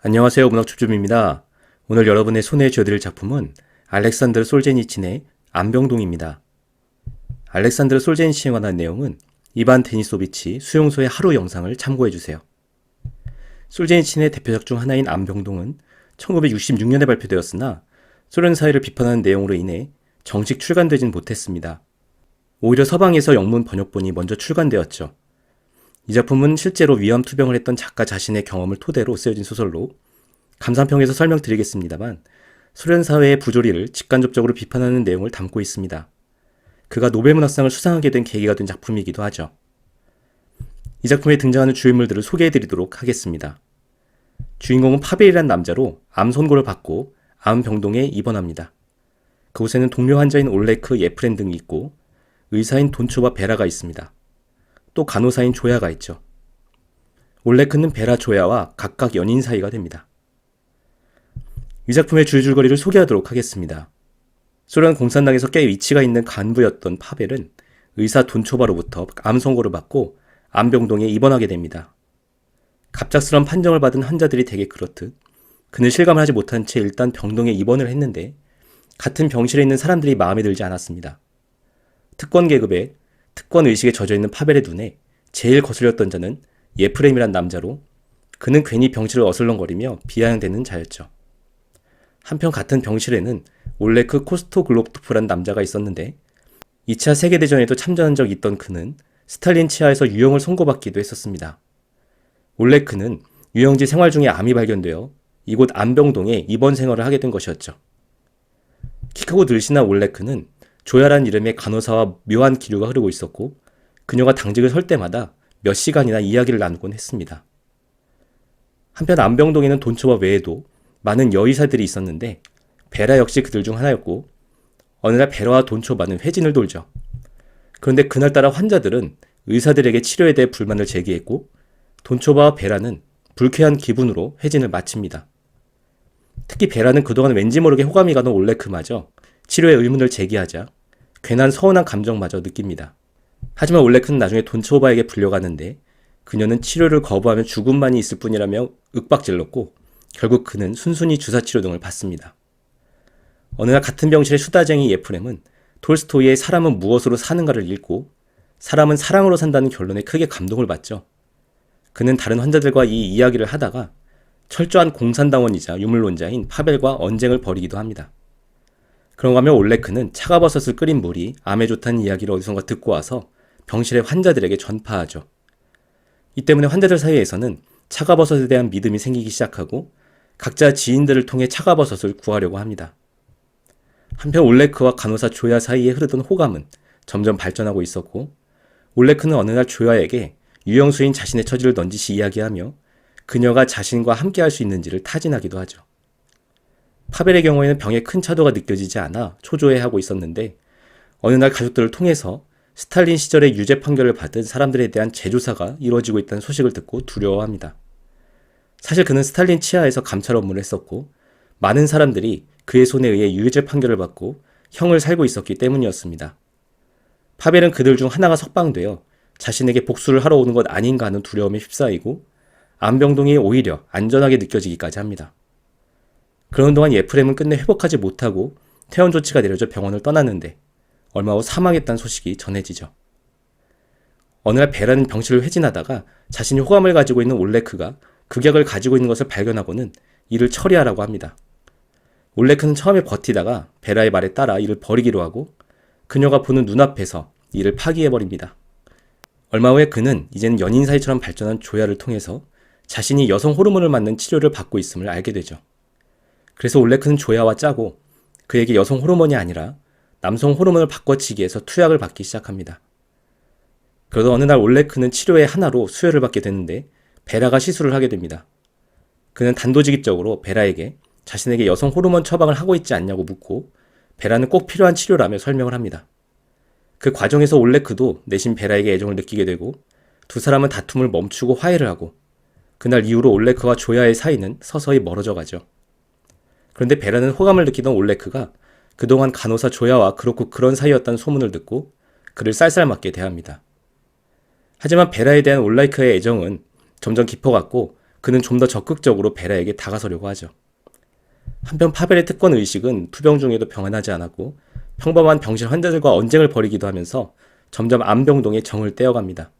안녕하세요. 문학줍줍입니다. 오늘 여러분의 손에 쥐어드릴 작품은 알렉산드르 솔제니친의 안병동입니다. 알렉산드르 솔제니친에 관한 내용은 이반 데니소비치 수용소의 하루 영상을 참고해주세요. 솔제니친의 대표작 중 하나인 안병동은 1966년에 발표되었으나 소련 사회를 비판하는 내용으로 인해 정식 출간되진 못했습니다. 오히려 서방에서 영문 번역본이 먼저 출간되었죠. 이 작품은 실제로 위암 투병을 했던 작가 자신의 경험을 토대로 쓰여진 소설로 감상평에서 설명드리겠습니다만 소련 사회의 부조리를 직간접적으로 비판하는 내용을 담고 있습니다. 그가 노벨문학상을 수상하게 된 계기가 된 작품이기도 하죠. 이 작품에 등장하는 주인물들을 소개해드리도록 하겠습니다. 주인공은 파벨이란 남자로 암 선고를 받고 암병동에 입원합니다. 그곳에는 동료 환자인 올레크, 예프렌 등이 있고 의사인 돈초바 베라가 있습니다. 또 간호사인 조야가 있죠. 올레크는 베라 조야와 각각 연인 사이가 됩니다. 이 작품의 줄줄거리를 소개하도록 하겠습니다. 소련 공산당에서 꽤 위치가 있는 간부였던 파벨은 의사 돈초바로부터 암 선고를 받고 암병동에 입원하게 됩니다. 갑작스러운 판정을 받은 환자들이 대개 그렇듯 그는 실감을 하지 못한 채 일단 병동에 입원을 했는데 같은 병실에 있는 사람들이 마음에 들지 않았습니다. 특권 계급에 특권 의식에 젖어있는 파벨의 눈에 제일 거슬렸던 자는 예프렘이란 남자로 그는 괜히 병실을 어슬렁거리며 비아냥대는 자였죠. 한편 같은 병실에는 올레크 코스토글로프란 남자가 있었는데 2차 세계대전에도 참전한 적이 있던 그는 스탈린 치하에서 유형을 선고받기도 했었습니다. 올레크는 유형지 생활 중에 암이 발견되어 이곳 안병동에 입원 생활을 하게 된 것이었죠. 키 크고 늘씬한 올레크는 조야란 이름의 간호사와 묘한 기류가 흐르고 있었고 그녀가 당직을 설 때마다 몇 시간이나 이야기를 나누곤 했습니다. 한편 안병동에는 돈초바 외에도 많은 여의사들이 있었는데 베라 역시 그들 중 하나였고 어느 날 베라와 돈초바는 회진을 돌죠. 그런데 그날따라 환자들은 의사들에게 치료에 대해 불만을 제기했고 돈초바와 베라는 불쾌한 기분으로 회진을 마칩니다. 특히 베라는 그동안 왠지 모르게 호감이 가던 올레크마저 치료에 의문을 제기하자 괜한 서운한 감정마저 느낍니다. 하지만 올레크는 나중에 돈초바에게 불려가는데 그녀는 치료를 거부하면 죽음만이 있을 뿐이라며 윽박질렀고 결국 그는 순순히 주사치료 등을 받습니다. 어느 날 같은 병실의 수다쟁이 예프렘은 톨스토이의 사람은 무엇으로 사는가를 읽고 사람은 사랑으로 산다는 결론에 크게 감동을 받죠. 그는 다른 환자들과 이 이야기를 하다가 철저한 공산당원이자 유물론자인 파벨과 언쟁을 벌이기도 합니다. 그런가 하면 올레크는 차가버섯을 끓인 물이 암에 좋다는 이야기를 어디선가 듣고 와서 병실의 환자들에게 전파하죠. 이 때문에 환자들 사이에서는 차가버섯에 대한 믿음이 생기기 시작하고 각자 지인들을 통해 차가버섯을 구하려고 합니다. 한편 올레크와 간호사 조야 사이에 흐르던 호감은 점점 발전하고 있었고 올레크는 어느 날 조야에게 유영수인 자신의 처지를 넌지시 이야기하며 그녀가 자신과 함께할 수 있는지를 타진하기도 하죠. 파벨의 경우에는 병의 큰 차도가 느껴지지 않아 초조해하고 있었는데 어느 날 가족들을 통해서 스탈린 시절에 유죄 판결을 받은 사람들에 대한 재조사가 이루어지고 있다는 소식을 듣고 두려워합니다. 사실 그는 스탈린 치하에서 감찰 업무를 했었고 많은 사람들이 그의 손에 의해 유죄 판결을 받고 형을 살고 있었기 때문이었습니다. 파벨은 그들 중 하나가 석방되어 자신에게 복수를 하러 오는 것 아닌가 하는 두려움에 휩싸이고 안병동이 오히려 안전하게 느껴지기까지 합니다. 그러는 동안 예프렘은 끝내 회복하지 못하고 퇴원 조치가 내려져 병원을 떠났는데 얼마 후 사망했다는 소식이 전해지죠. 어느 날 베라는 병실을 회진하다가 자신이 호감을 가지고 있는 올레크가 극약을 가지고 있는 것을 발견하고는 이를 처리하라고 합니다. 올레크는 처음에 버티다가 베라의 말에 따라 이를 버리기로 하고 그녀가 보는 눈앞에서 이를 파기해버립니다. 얼마 후에 그는 이제는 연인 사이처럼 발전한 조야를 통해서 자신이 여성 호르몬을 맞는 치료를 받고 있음을 알게 되죠. 그래서 올레크는 조야와 짜고 그에게 여성 호르몬이 아니라 남성 호르몬을 바꿔치기해서 투약을 받기 시작합니다. 그러다 어느 날 올레크는 치료의 하나로 수혈을 받게 되는데 베라가 시술을 하게 됩니다. 그는 단도직입적으로 베라에게 자신에게 여성 호르몬 처방을 하고 있지 않냐고 묻고 베라는 꼭 필요한 치료라며 설명을 합니다. 그 과정에서 올레크도 내심 베라에게 애정을 느끼게 되고 두 사람은 다툼을 멈추고 화해를 하고 그날 이후로 올레크와 조야의 사이는 서서히 멀어져 가죠. 그런데 베라는 호감을 느끼던 올레크가 그동안 간호사 조야와 그렇고 그런 사이였다는 소문을 듣고 그를 쌀쌀맞게 대합니다. 하지만 베라에 대한 올레크의 애정은 점점 깊어갔고 그는 좀 더 적극적으로 베라에게 다가서려고 하죠. 한편 파벨의 특권 의식은 투병 중에도 병안하지 않았고 평범한 병실 환자들과 언쟁을 벌이기도 하면서 점점 암병동의 정을 떼어갑니다.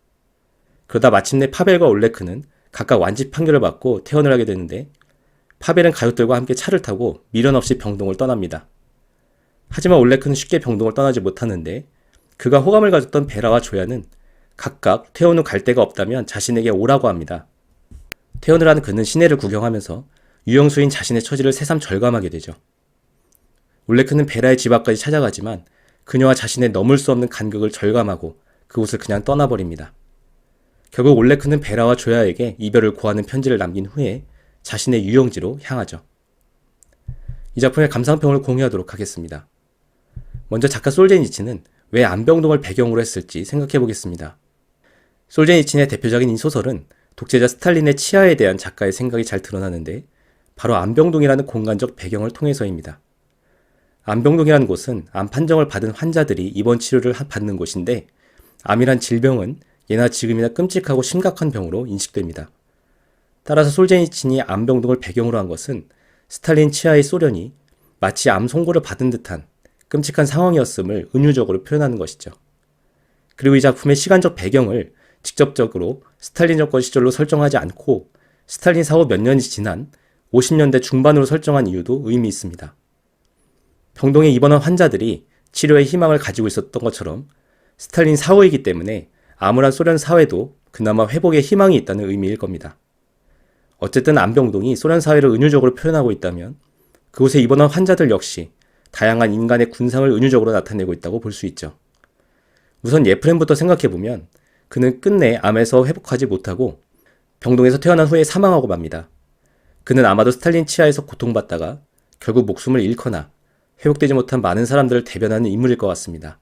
그러다 마침내 파벨과 올레크는 각각 완치 판결을 받고 퇴원을 하게 되는데 파벨은 가족들과 함께 차를 타고 미련 없이 병동을 떠납니다. 하지만 올레크는 쉽게 병동을 떠나지 못하는데 그가 호감을 가졌던 베라와 조야는 각각 퇴원 후 갈 데가 없다면 자신에게 오라고 합니다. 퇴원을 한 그는 시내를 구경하면서 유영수인 자신의 처지를 새삼 절감하게 되죠. 올레크는 베라의 집 앞까지 찾아가지만 그녀와 자신의 넘을 수 없는 간극을 절감하고 그곳을 그냥 떠나버립니다. 결국 올레크는 베라와 조야에게 이별을 고하는 편지를 남긴 후에 자신의 유영지로 향하죠. 이 작품의 감상평을 공유하도록 하겠습니다. 먼저 작가 솔제니치는 왜 암병동을 배경으로 했을지 생각해 보겠습니다. 솔제니친의 대표적인 이 소설은 독재자 스탈린의 치하에 대한 작가의 생각이 잘 드러나는데 바로 암병동이라는 공간적 배경을 통해서입니다. 암병동이라는 곳은 암 판정을 받은 환자들이 입원 치료를 받는 곳인데 암이란 질병은 예나 지금이나 끔찍하고 심각한 병으로 인식됩니다. 따라서 솔제니친이 암병동을 배경으로 한 것은 스탈린 치하의 소련이 마치 암 선고를 받은 듯한 끔찍한 상황이었음을 은유적으로 표현하는 것이죠. 그리고 이 작품의 시간적 배경을 직접적으로 스탈린 정권 시절로 설정하지 않고 스탈린 사후 몇 년이 지난 50년대 중반으로 설정한 이유도 의미 있습니다. 병동에 입원한 환자들이 치료의 희망을 가지고 있었던 것처럼 스탈린 사후이기 때문에 암울한 소련 사회도 그나마 회복의 희망이 있다는 의미일 겁니다. 어쨌든 암병동이 소련 사회를 은유적으로 표현하고 있다면 그곳에 입원한 환자들 역시 다양한 인간의 군상을 은유적으로 나타내고 있다고 볼 수 있죠. 우선 예프렘부터 생각해보면 그는 끝내 암에서 회복하지 못하고 병동에서 태어난 후에 사망하고 맙니다. 그는 아마도 스탈린 치하에서 고통받다가 결국 목숨을 잃거나 회복되지 못한 많은 사람들을 대변하는 인물일 것 같습니다.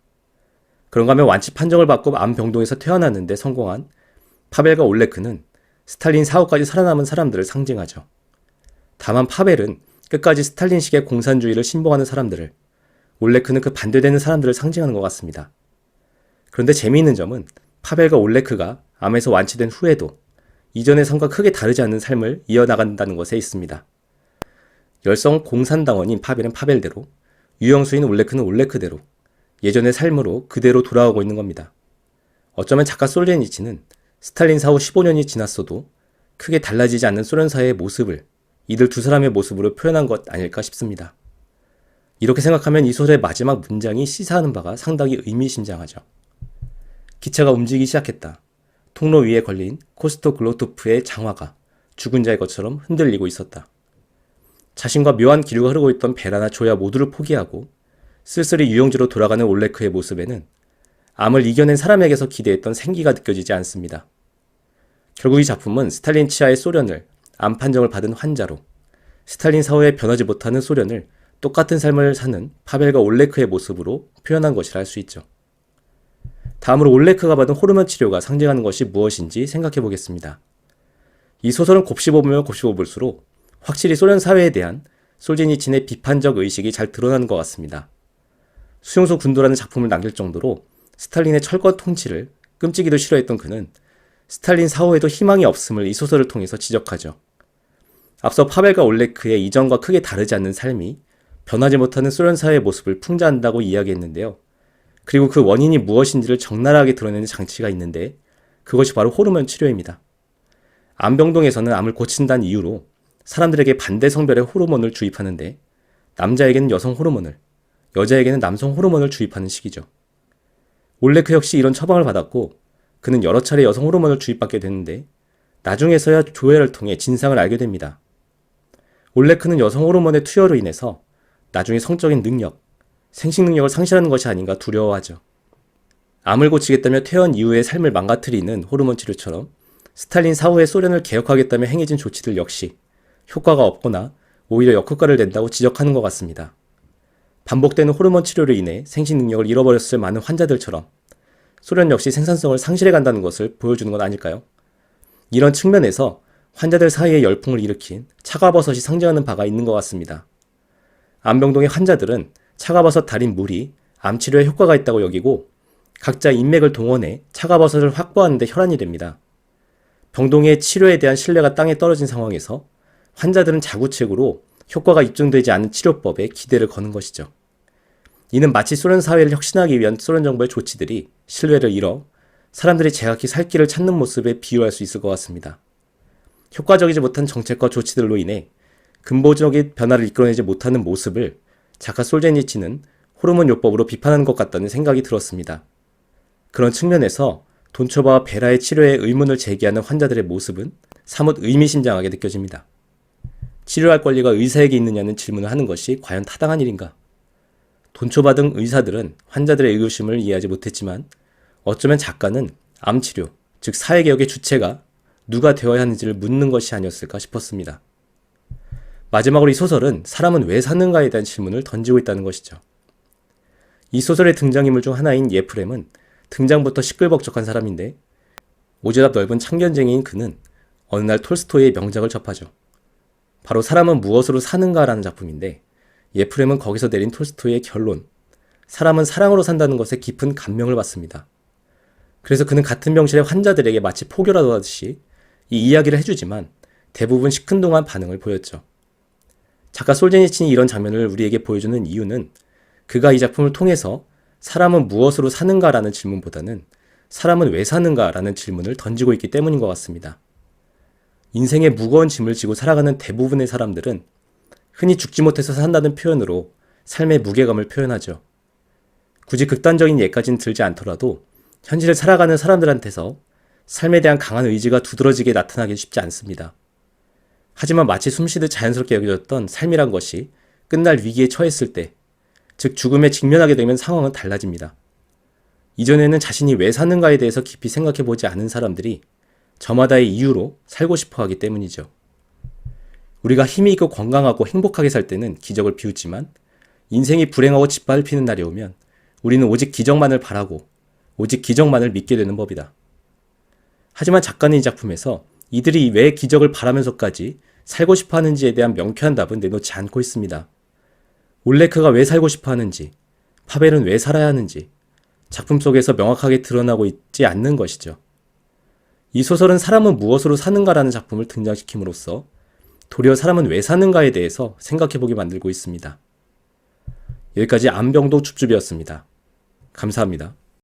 그런가 하면 완치 판정을 받고 암병동에서 태어났는데 성공한 파벨과 올레크는 스탈린 사후까지 살아남은 사람들을 상징하죠. 다만 파벨은 끝까지 스탈린식의 공산주의를 신봉하는 사람들을, 올레크는 그 반대되는 사람들을 상징하는 것 같습니다. 그런데 재미있는 점은 파벨과 올레크가 암에서 완치된 후에도 이전의 삶과 크게 다르지 않는 삶을 이어나간다는 것에 있습니다. 열성 공산당원인 파벨은 파벨대로, 유영수인 올레크는 올레크대로 예전의 삶으로 그대로 돌아오고 있는 겁니다. 어쩌면 작가 솔제니치는 스탈린 사후 15년이 지났어도 크게 달라지지 않는 소련 사회의 모습을 이들 두 사람의 모습으로 표현한 것 아닐까 싶습니다. 이렇게 생각하면 이 소설의 마지막 문장이 시사하는 바가 상당히 의미심장하죠. 기차가 움직이기 시작했다. 통로 위에 걸린 코스토 글로토프의 장화가 죽은 자의 것처럼 흔들리고 있었다. 자신과 묘한 기류가 흐르고 있던 베라나 조야 모두를 포기하고 쓸쓸히 유영지로 돌아가는 올레크의 모습에는 암을 이겨낸 사람에게서 기대했던 생기가 느껴지지 않습니다. 결국 이 작품은 스탈린 치하의 소련을 암 판정을 받은 환자로, 스탈린 사후에 변하지 못하는 소련을 똑같은 삶을 사는 파벨과 올레크의 모습으로 표현한 것이라 할 수 있죠. 다음으로 올레크가 받은 호르몬 치료가 상징하는 것이 무엇인지 생각해 보겠습니다. 이 소설은 곱씹어보면 곱씹어볼수록 확실히 소련 사회에 대한 솔제니친의 비판적 의식이 잘 드러나는 것 같습니다. 수용소 군도라는 작품을 남길 정도로 스탈린의 철권 통치를 끔찍이도 싫어했던 그는 스탈린 사후에도 희망이 없음을 이 소설을 통해서 지적하죠. 앞서 파벨과 올레크의 이전과 크게 다르지 않는 삶이 변하지 못하는 소련 사회의 모습을 풍자한다고 이야기했는데요. 그리고 그 원인이 무엇인지를 적나라하게 드러내는 장치가 있는데 그것이 바로 호르몬 치료입니다. 암병동에서는 암을 고친다는 이유로 사람들에게 반대 성별의 호르몬을 주입하는데 남자에게는 여성 호르몬을, 여자에게는 남성 호르몬을 주입하는 시기죠. 올레크 역시 이런 처방을 받았고 그는 여러 차례 여성 호르몬을 주입받게 되는데 나중에서야 조회를 통해 진상을 알게 됩니다. 올레크는 여성 호르몬의 투여로 인해서 나중에 성적인 능력, 생식 능력을 상실하는 것이 아닌가 두려워하죠. 암을 고치겠다며 퇴원 이후의 삶을 망가뜨리는 호르몬 치료처럼 스탈린 사후의 소련을 개혁하겠다며 행해진 조치들 역시 효과가 없거나 오히려 역효과를 낸다고 지적하는 것 같습니다. 반복되는 호르몬 치료로 인해 생식 능력을 잃어버렸을 많은 환자들처럼 소련 역시 생산성을 상실해 간다는 것을 보여주는 건 아닐까요? 이런 측면에서 환자들 사이에 열풍을 일으킨 차가버섯이 상징하는 바가 있는 것 같습니다. 암병동의 환자들은 차가버섯 달인 물이 암치료에 효과가 있다고 여기고 각자 인맥을 동원해 차가버섯을 확보하는 데 혈안이 됩니다. 병동의 치료에 대한 신뢰가 땅에 떨어진 상황에서 환자들은 자구책으로 효과가 입증되지 않은 치료법에 기대를 거는 것이죠. 이는 마치 소련 사회를 혁신하기 위한 소련 정부의 조치들이 신뢰를 잃어 사람들이 제각기 살 길을 찾는 모습에 비유할 수 있을 것 같습니다. 효과적이지 못한 정책과 조치들로 인해 근본적인 변화를 이끌어내지 못하는 모습을 작가 솔제니치는 호르몬 요법으로 비판하는 것 같다는 생각이 들었습니다. 그런 측면에서 돈초바와 베라의 치료에 의문을 제기하는 환자들의 모습은 사뭇 의미심장하게 느껴집니다. 치료할 권리가 의사에게 있느냐는 질문을 하는 것이 과연 타당한 일인가? 돈초바 등 의사들은 환자들의 의구심을 이해하지 못했지만 어쩌면 작가는 암치료, 즉 사회개혁의 주체가 누가 되어야 하는지를 묻는 것이 아니었을까 싶었습니다. 마지막으로 이 소설은 사람은 왜 사는가에 대한 질문을 던지고 있다는 것이죠. 이 소설의 등장인물 중 하나인 예프렘은 등장부터 시끌벅적한 사람인데 오지랖 넓은 참견쟁이인 그는 어느 날 톨스토이의 명작을 접하죠. 바로 사람은 무엇으로 사는가라는 작품인데 예프렘은 거기서 내린 톨스토이의 결론, 사람은 사랑으로 산다는 것에 깊은 감명을 받습니다. 그래서 그는 같은 병실의 환자들에게 마치 포교라도 하듯이 이 이야기를 해주지만 대부분 시큰둥한 반응을 보였죠. 작가 솔제니친이 이런 장면을 우리에게 보여주는 이유는 그가 이 작품을 통해서 사람은 무엇으로 사는가라는 질문보다는 사람은 왜 사는가라는 질문을 던지고 있기 때문인 것 같습니다. 인생의 무거운 짐을 지고 살아가는 대부분의 사람들은 흔히 죽지 못해서 산다는 표현으로 삶의 무게감을 표현하죠. 굳이 극단적인 예까지는 들지 않더라도 현실을 살아가는 사람들한테서 삶에 대한 강한 의지가 두드러지게 나타나기 쉽지 않습니다. 하지만 마치 숨쉬듯 자연스럽게 여겨졌던 삶이란 것이 끝날 위기에 처했을 때, 즉 죽음에 직면하게 되면 상황은 달라집니다. 이전에는 자신이 왜 사는가에 대해서 깊이 생각해보지 않은 사람들이 저마다의 이유로 살고 싶어 하기 때문이죠. 우리가 힘이 있고 건강하고 행복하게 살 때는 기적을 비웃지만 인생이 불행하고 짓밟히는 날이 오면 우리는 오직 기적만을 바라고 오직 기적만을 믿게 되는 법이다. 하지만 작가는 이 작품에서 이들이 왜 기적을 바라면서까지 살고 싶어 하는지에 대한 명쾌한 답은 내놓지 않고 있습니다. 올레크가 왜 살고 싶어 하는지, 파벨은 왜 살아야 하는지 작품 속에서 명확하게 드러나고 있지 않는 것이죠. 이 소설은 사람은 무엇으로 사는가라는 작품을 등장시킴으로써 도리어 사람은 왜 사는가에 대해서 생각해보게 만들고 있습니다. 여기까지 안병도 줍줍이었습니다. 감사합니다.